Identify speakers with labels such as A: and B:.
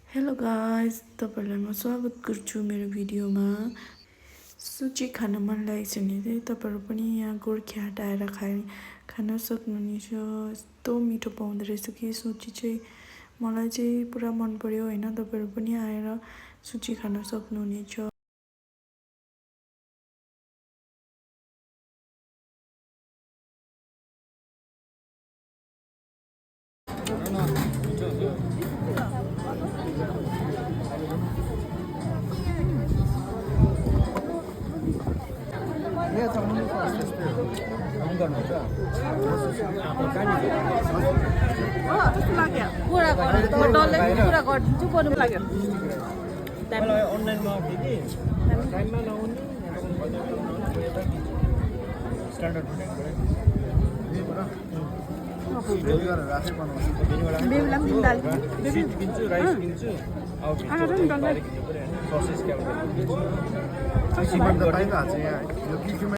A: Hello guys, तपाईहरुलाई म स्वागत गर्छु मेरो भिडियोमा। सुची खान मन लागेछ भने चाहिँ तपाईहरु पनि यहाँ गोर्खे हाट आएर खान सक्नुहुनेछ। यस्तो मिठो पाउँदो रहेछ कि सुची चाहिँ मलाई चाहिँ पुरा मन पर्यो हैन। तपाईहरु पनि आएर सुची खान सक्नुहुनेछ।
B: पुरा गरिदिन्छु पुरा गरिदिन्छु गर्नु लाग्यो
C: मलाई अनलाइनमा आउँथ्यो कि टाइममा नआउने स्ट्यान्डर्ड
B: बेबीलाई पनि दाल
C: सिट किन्छु राइस किन्छु ससेज क्या